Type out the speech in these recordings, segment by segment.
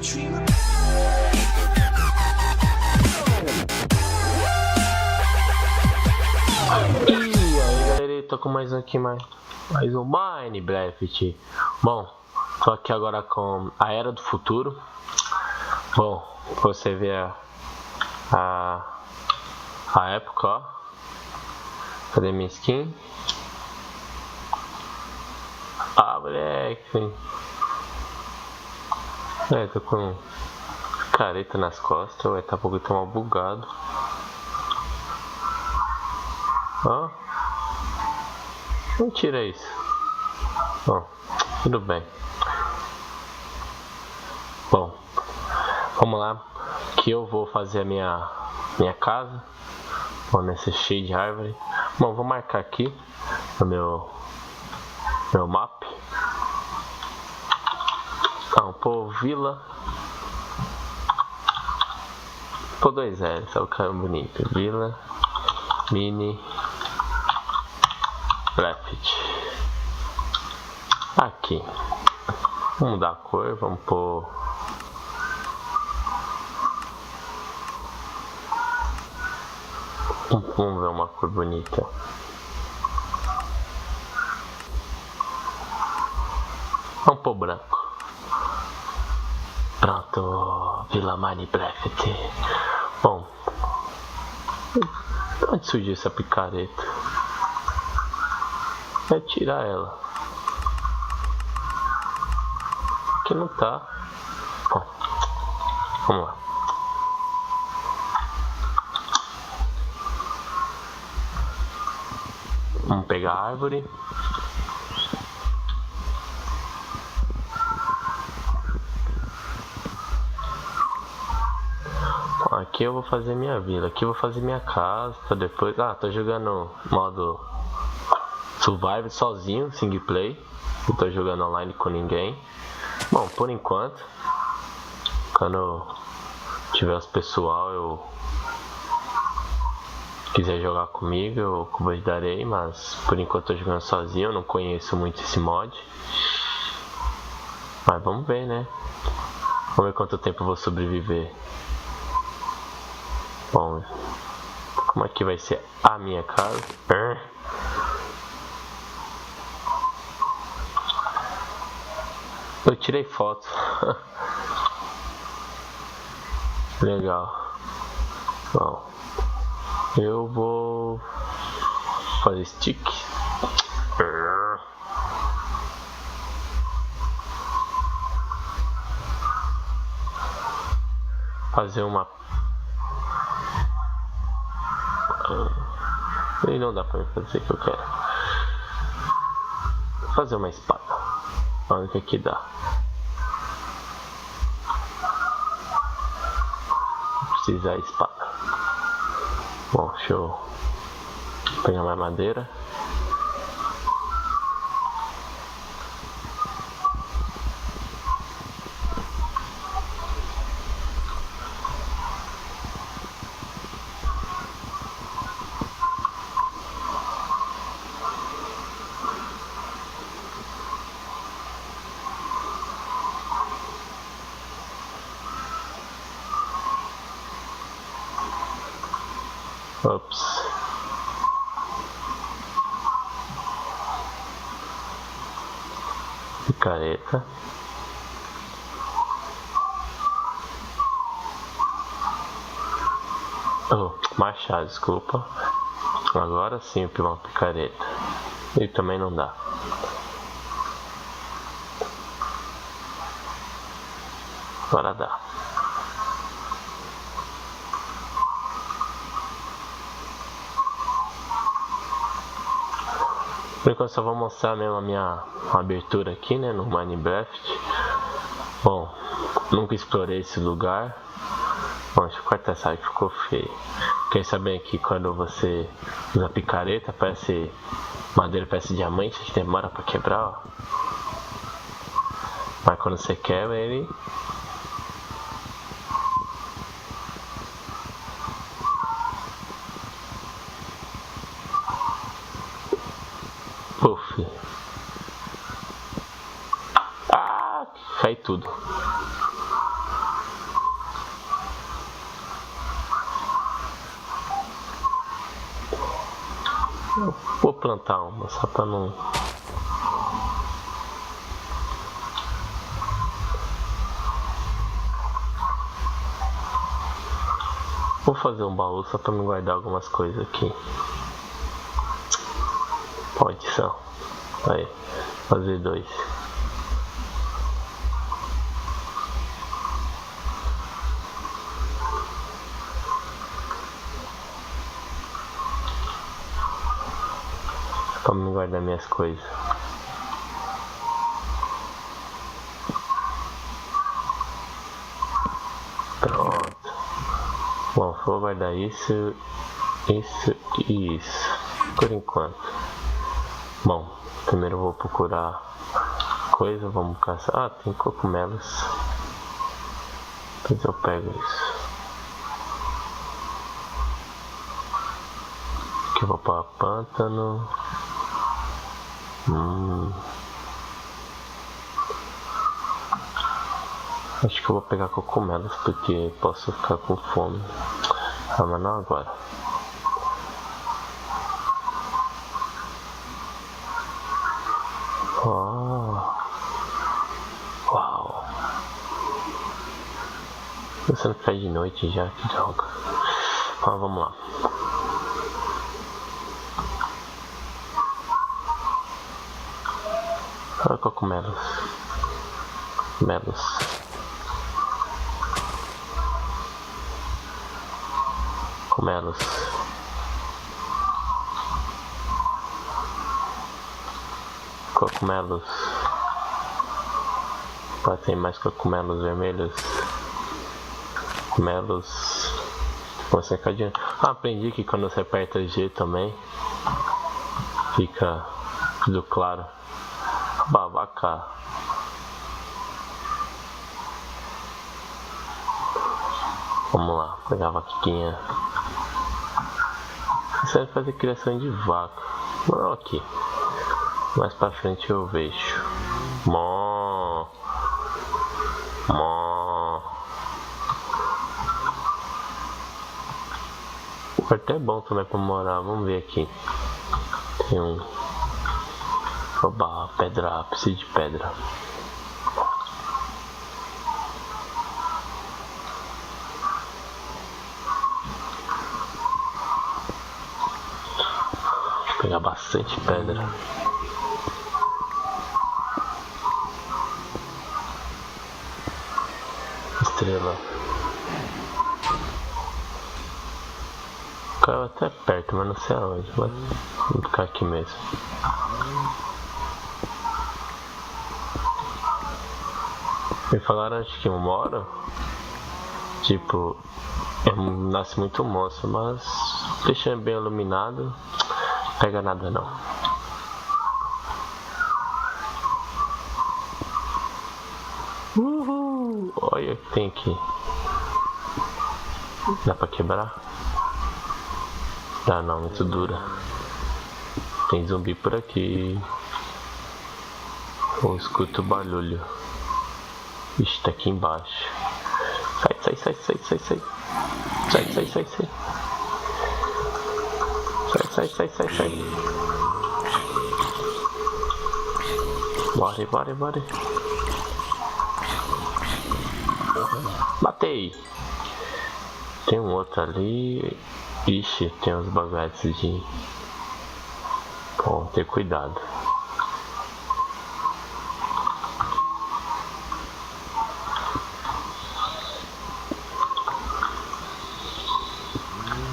E aí galera, tô com mais um aqui, mais um Minecraft. Bom, tô aqui agora com a Era do Futuro. Bom, você vê a época, ó. Cadê minha skin? Ah, moleque. Tô com careta nas costas, daqui a pouco eu tô mal bugado. Ó. Não tira isso. Bom, tudo bem. Bom, vamos lá. Que eu vou fazer a minha casa. Bom, nesse cheio de árvore. Bom, vou marcar aqui no meu mapa. Vamos pôr vila. Pôr 2 L, só o cara bonito. Vila Mini Left. Aqui. Vamos mudar a cor, vamos pôr. Vamos ver uma cor bonita. Vamos pôr branco. Pronto, Vila Minecraft. Bom, onde surgiu essa picareta? É tirar ela. Aqui não tá. Bom, vamos lá. Vamos pegar a árvore. Bom, aqui eu vou fazer minha vila. Aqui eu vou fazer minha casa. Pra depois. Ah, tô jogando modo Survival sozinho, single play. Não tô jogando online com ninguém. Bom, por enquanto, quando tiver os pessoal, eu quiser jogar comigo, eu convidarei, mas por enquanto eu tô jogando sozinho, eu não conheço muito esse mod. Mas vamos ver, né? Vamos ver quanto tempo eu vou sobreviver. Bom, como é que vai ser a minha casa? Eu tirei foto. Legal. Bom, eu vou fazer stick. Fazer uma. E não dá pra fazer o que eu quero. Fazer uma espada. Olha o que aqui dá. Vou precisar de espada. Bom, deixa eu pegar mais madeira. Ops. Picareta. Oh, machado, desculpa. Agora sim eu peguei uma picareta. E também não dá. Agora dá. Por enquanto só vou mostrar mesmo a minha abertura aqui, né, no Minecraft. Bom, nunca explorei esse lugar. Bom, deixa eu cortar essa aí que ficou feio. Quem sabe que quando você usa picareta, parece madeira, parece diamante, que demora pra quebrar, ó. Mas quando você quebra ele, puf. Ah, cai tudo. Eu vou plantar uma só pra não... Vou fazer um baú só pra me guardar algumas coisas aqui. Pode ser. Aí, fazer 2. Pra me guardar minhas coisas. Pronto. Bom, vou guardar isso e isso. Por enquanto. Bom, primeiro eu vou procurar coisa, vamos caçar. Ah, tem cogumelos. Depois eu pego isso. Aqui eu vou para pântano. Acho que eu vou pegar cogumelos porque posso ficar com fome. Ah, mas não agora. Oh. Uau. Você não faz de noite já, que droga. Ah, vamos lá. Ah, cogumelos. Melos. Cogumelos. Cogumelos. Tem mais cogumelos vermelhos. Cogumelos. Você cadê? Ah, aprendi que quando você aperta G também fica tudo claro. Babaca. Vamos lá, pegar a vaquinha. Isso vai fazer criação de vaca. Ok. Mais pra frente eu vejo. Mó. É até bom também pra morar. Vamos ver aqui. Tem um. Oba, pedra. Preciso de pedra. Vou pegar bastante pedra. Estrela. Caiu até perto, mas não sei aonde. Mas vou ficar aqui mesmo. Me falaram antes que eu moro. Tipo, eu nasci muito moço, mas deixando bem iluminado, não pega nada não. Uhul! Olha o que tem aqui. Dá pra quebrar? Dá não, muito dura. Tem zumbi por aqui. Eu escuto barulho. Ixi, tá aqui embaixo. Sai. Sai. Bora. Matei. Tem um outro ali. Ixi, tem uns bagaços de... Bom, ter cuidado.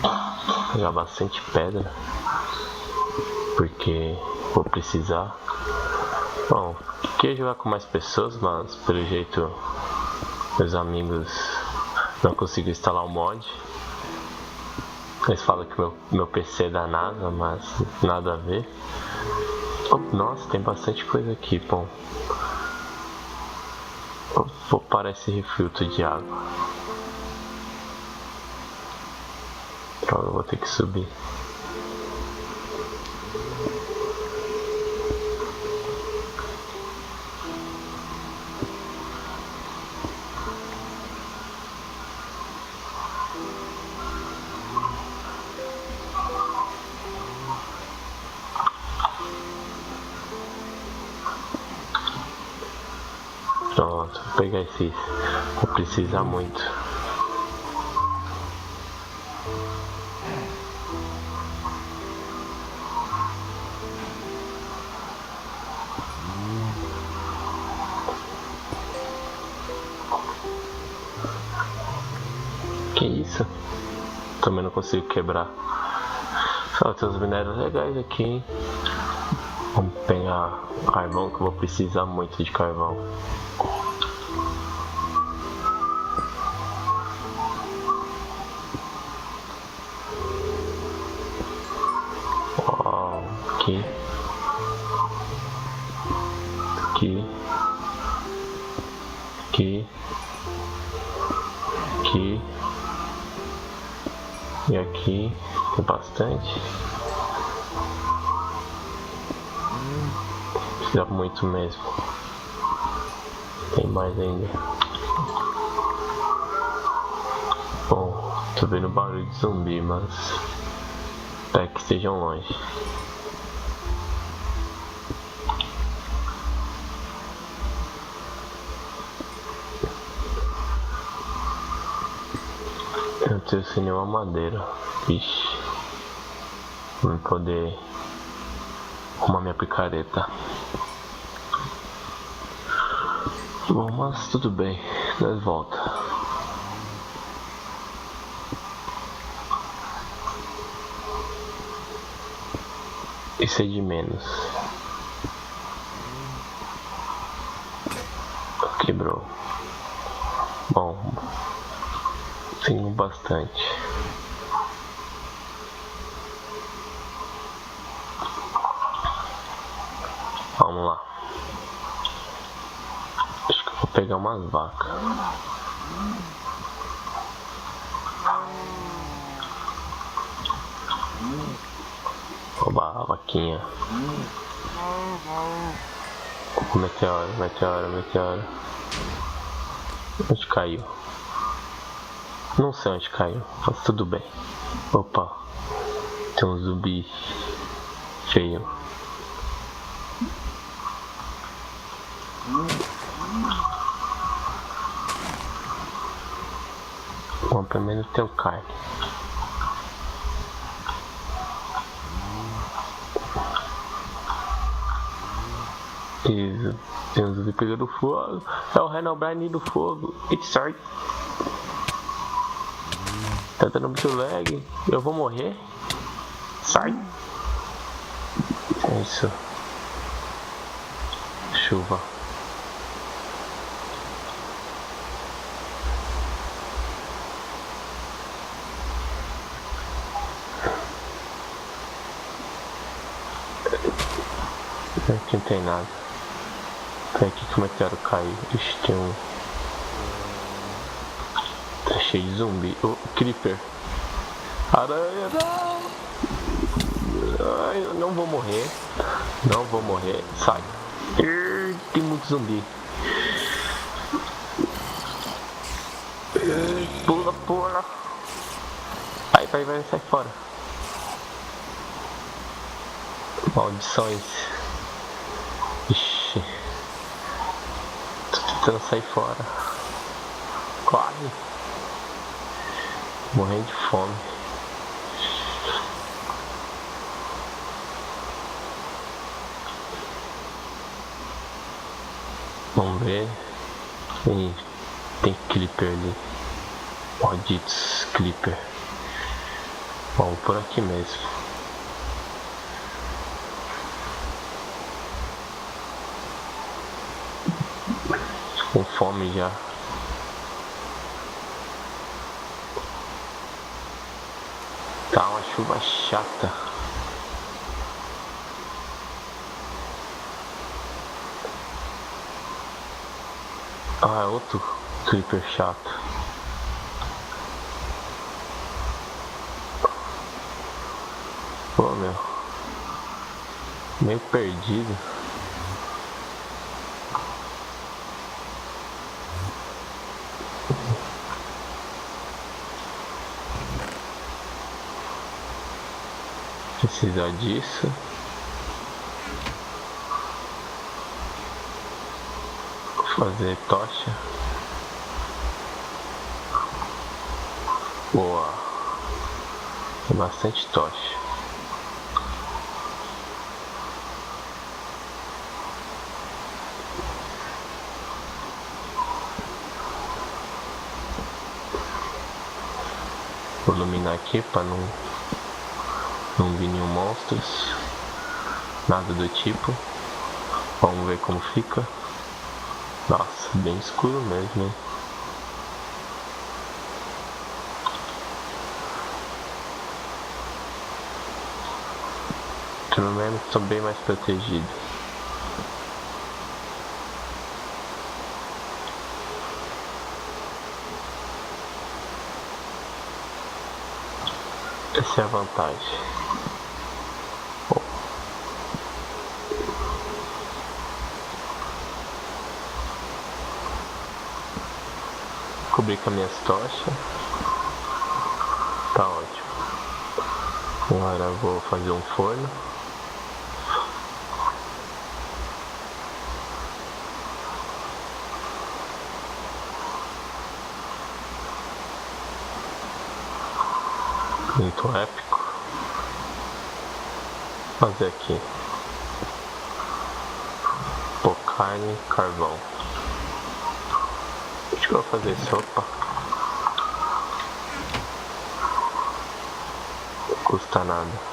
Vou pegar bastante pedra. Porque vou precisar. Bom, queria jogar com mais pessoas, mas pelo jeito meus amigos não conseguiram instalar o mod. Eles falam que meu PC é da NASA, mas nada a ver. Oh, nossa, tem bastante coisa aqui, bom. Vou parar esse refiltro de água. Droga, eu vou ter que subir. Pronto, vou pegar esses. Vou precisar muito. Que isso? Também não consigo quebrar. Só tem uns minérios legais aqui, hein? Vamos pegar carvão, que eu vou precisar muito de carvão. Ó, aqui. Aqui. Aqui. Aqui. E aqui tem bastante. Precisa muito mesmo. Tem mais ainda. Bom, tô vendo barulho de zumbi, mas até que estejam longe. Eu não tenho sem nenhuma madeira. Ixi. Vou poder arrumar minha picareta. Bom, mas tudo bem. Nós volta. Isso é de menos. Quebrou. Bom, tenho bastante. Vamos lá. Acho que eu vou pegar umas vacas. Roubar a vaquinha. Meteoro, meteoro, meteoro. Onde caiu? Não sei onde caiu, mas tudo bem. Opa, tem um zumbi feio. Bom, pelo menos tem carne. Isso, tem um zumbi pegando fogo. É o Herobrine do fogo. It's sorry. Tá dando muito lag. Eu vou morrer. Sai. É isso. Chuva. Aqui não tem nada. Tem aqui que o meteoro caiu. Ixi, tem um. Tá cheio de zumbi. Oh, creeper. Aranha, não! Ai, eu não vou morrer. Não vou morrer. Sai. Tem muito zumbi. Pula, pula. Vai, vai, vai, sai fora. Maldições. Ixi. Tô tentando sair fora. Corre. Morrendo de fome. Vamos ver. Tem clipper ali. Malditos clipper. Vamos por aqui mesmo. Com fome já. Tá uma chuva chata. Ah, é outro creeper chato. Pô, meu. Meio perdido. Precisar disso. fazer tocha. Boa. Tem bastante tocha. Vou iluminar aqui para não vir nenhum monstros. Nada do tipo. Vamos ver como fica. Nossa, bem escuro mesmo, hein? Pelo menos estou bem mais protegido. Essa é a vantagem. Bom. Cobri com as minhas tochas. Tá ótimo. Agora eu vou fazer um forno. Muito épico. Vou fazer aqui. Pô, carne, carvão. Acho que eu vou fazer sopa. Não custa nada.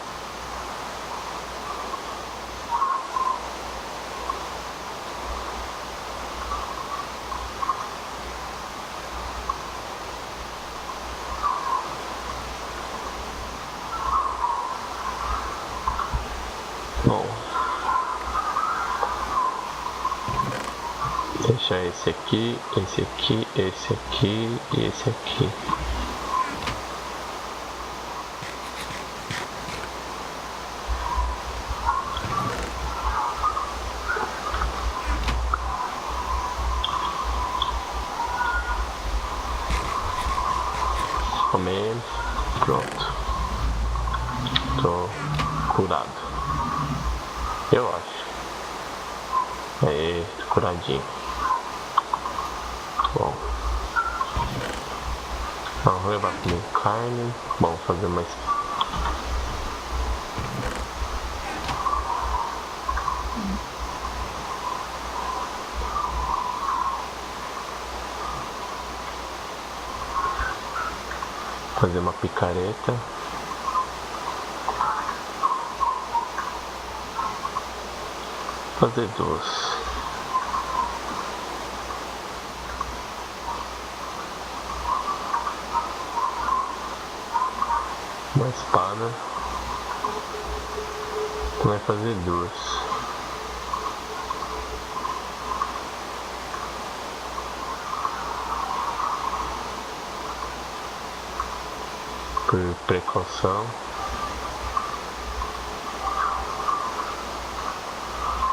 Bom, deixar esse aqui, esse aqui, esse aqui e esse aqui. Comer, pronto. Tô curado. Eu acho. Aê, tô curadinho. Bom. Então, vou levar comigo carne. Bom, fazer mais. Fazer uma picareta. Fazer duas. Uma espada. Vai fazer duas. Por precaução.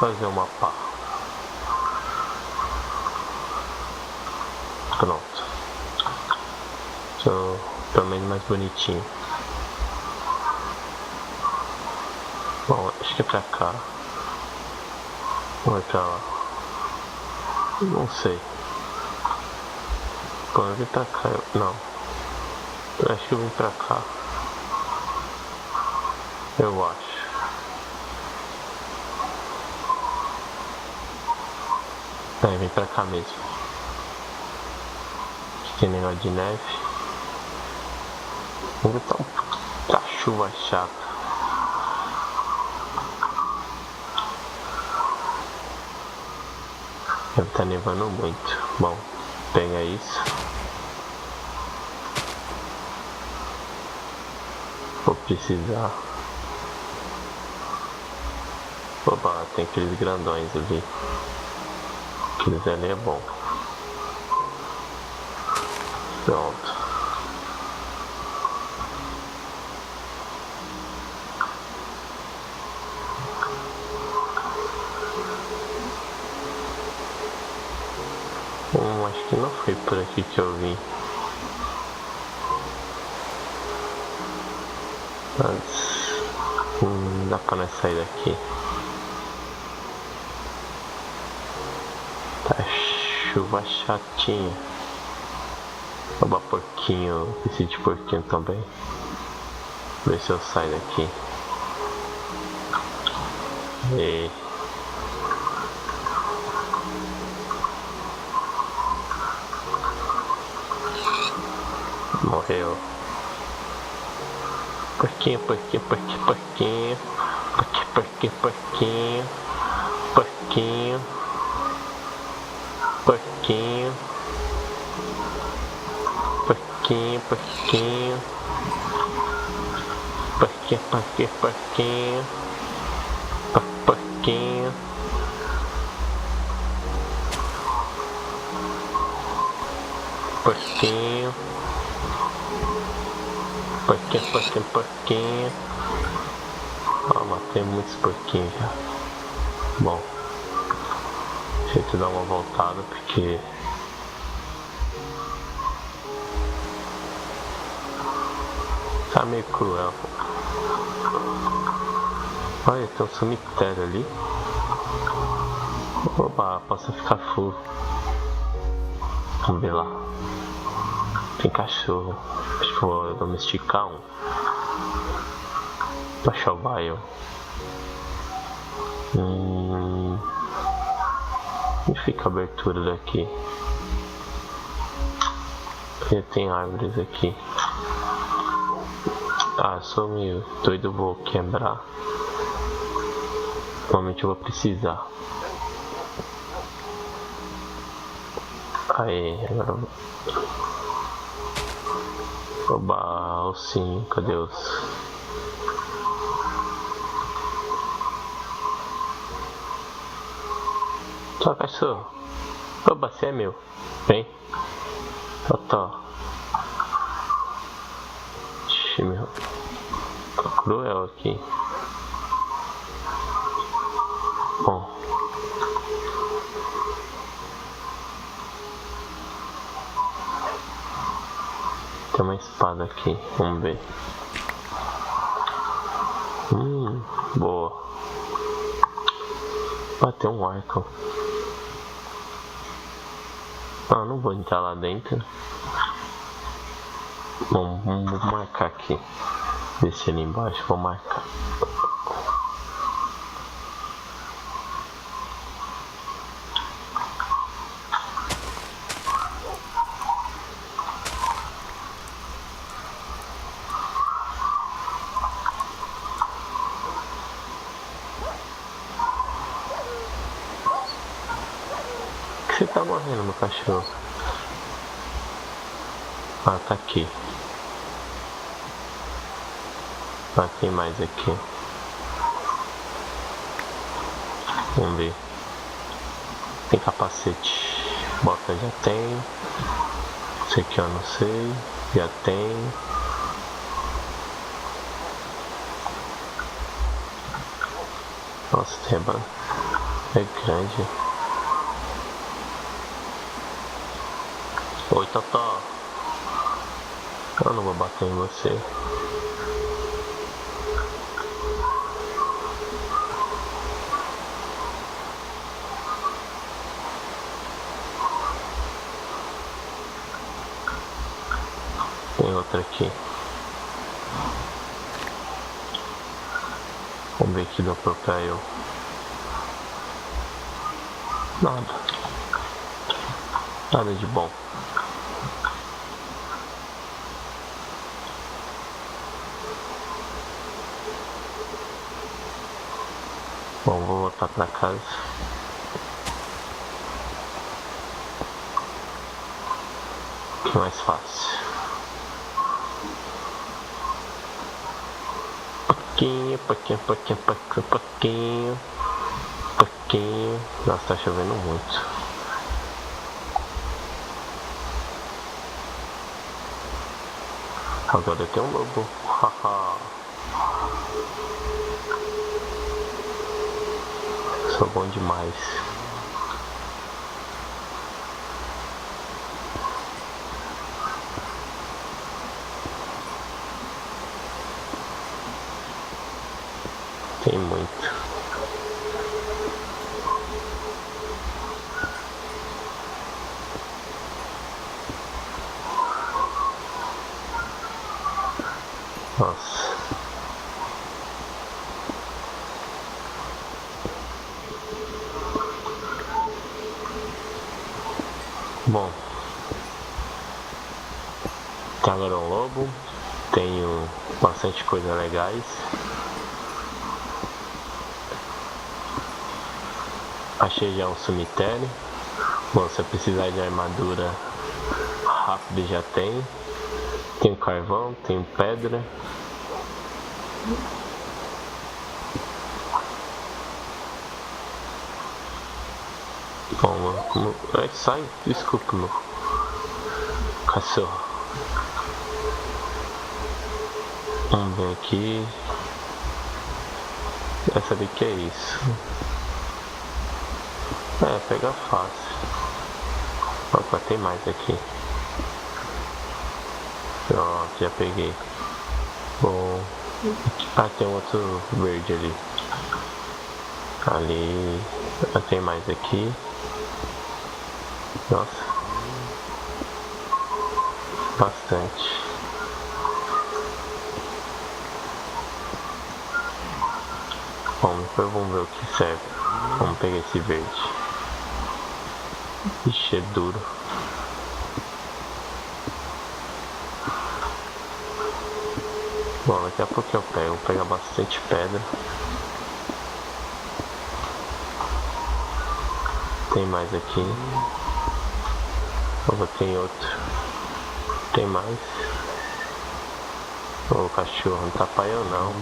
Fazer uma pá. Pronto. Pelo menos mais bonitinho. Bom, acho que é pra cá. Ou é pra lá? Não sei. Bom, eu vim pra cá. Não. Eu acho que eu vim pra cá. Eu acho. É, vem pra cá mesmo. Aqui tem negócio de neve. Vamos ver tá chuva chata. Deve estar nevando muito. Bom, pega isso. Vou precisar. Opa, tem aqueles grandões ali. Aqueles ali é bom. Pronto. Acho que não foi por aqui que eu vim. Mas não dá pra nós sair daqui. Tá chuva chatinha. Oba, porquinho. Esqueci de porquinho também. Ver se eu saio daqui. E... morreu. Porquinho, porquinho, porquinho, porquinho. Porquinho, porquinho, porquinho. Porquinho. Porquinho. Porquinho, porquinho. Porquinho, porquinho, porquinho. Porquinho. Porquinho. Porquinho, porquinho, porquinho. Ah, matei muitos porquinhos já. Bom, deixa eu dar uma voltada porque tá meio cruel. Olha, tem um cemitério ali. Opa, posso ficar full. Vamos ver lá. Tem cachorro. Acho que vou domesticar um. Pra chovar eu. Onde fica a abertura daqui? Porque tem árvores aqui. Ah, sou meio doido, vou quebrar. Provavelmente eu vou precisar. Aí, agora oba, ossinho, cadê os? Tchau, cachorro. Oba, você é meu. Vem. Tá. Ixi, meu. Tá cruel aqui. Bom. Tem uma espada aqui, vamos ver. Boa. Ah, tem um arco. Ah, não vou entrar lá dentro. Bom, vamos marcar aqui. Descer ali embaixo, vou marcar. Você tá morrendo, meu cachorro? Ah, tá aqui. Ah, tem mais aqui. Vamos ver. Tem capacete. Bota já tem. Esse aqui eu não sei. Já tem. Nossa, é grande. Oi, Totó. Eu não vou bater em você. Tem outra aqui. Vamos ver que dá pra eu. Nada de bom. Bom, vou voltar pra casa. Que mais fácil. Pouquinho. Nossa, tá chovendo muito. Agora tem um lobo. Haha. Sou bom demais. Tem muito. Nossa. Bom. Tem agora um lobo. Tenho bastante coisas legais. Achei já um cemitério. Bom, se eu precisar de armadura rápida já tem. Tem carvão, tem pedra. Bom, sai, desculpa, meu cachorro. Vamos ver aqui. Essa daqui é isso. Pega fácil. Opa, tem mais aqui. Ó, já peguei. Bom. Tem outro verde ali. Ali. Tem mais aqui. Nossa. Bastante. Bom, depois vamos ver o que serve. Vamos pegar esse verde. Ixi, é duro. Bom, daqui a pouco eu pego. Vou pegar bastante pedra. Tem mais aqui. Opa, tem outro. Tem mais. O cachorro não tá paiando não.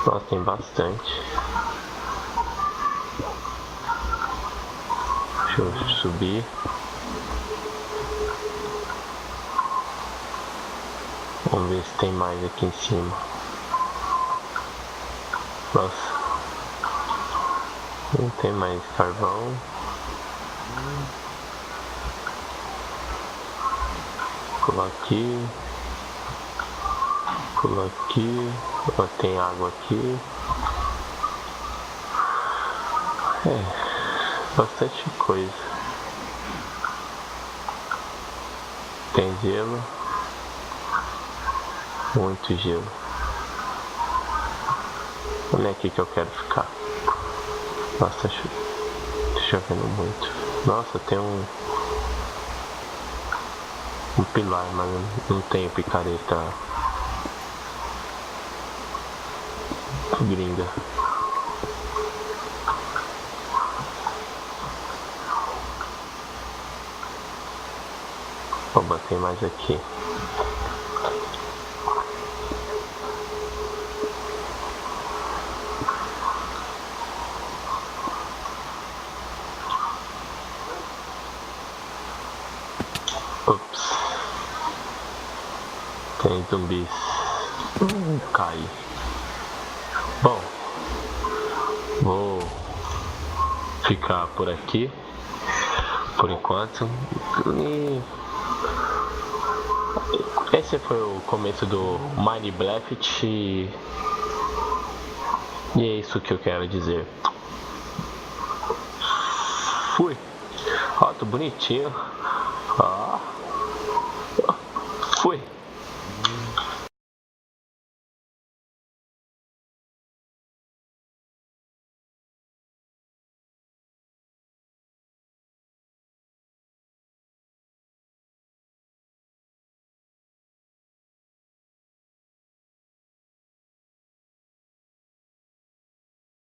Nossa, tem bastante. Deixa eu subir. Vamos ver se tem mais aqui em cima. Nossa. Não tem mais carvão. Pular aqui. Pular aqui. Tem água aqui. Bastante coisa. Tem gelo. Muito gelo. Não é aqui que eu quero ficar. Nossa, tá chovendo muito. Nossa, tem um pilar, mas não tenho picareta gringa. Vou bater mais aqui. Ops. Tem zumbis. Cai. Bom, vou ficar por aqui por enquanto. E esse foi o começo do Minecraft e é isso que eu quero dizer. Fui. Ó, tô bonitinho. Ó. Fui.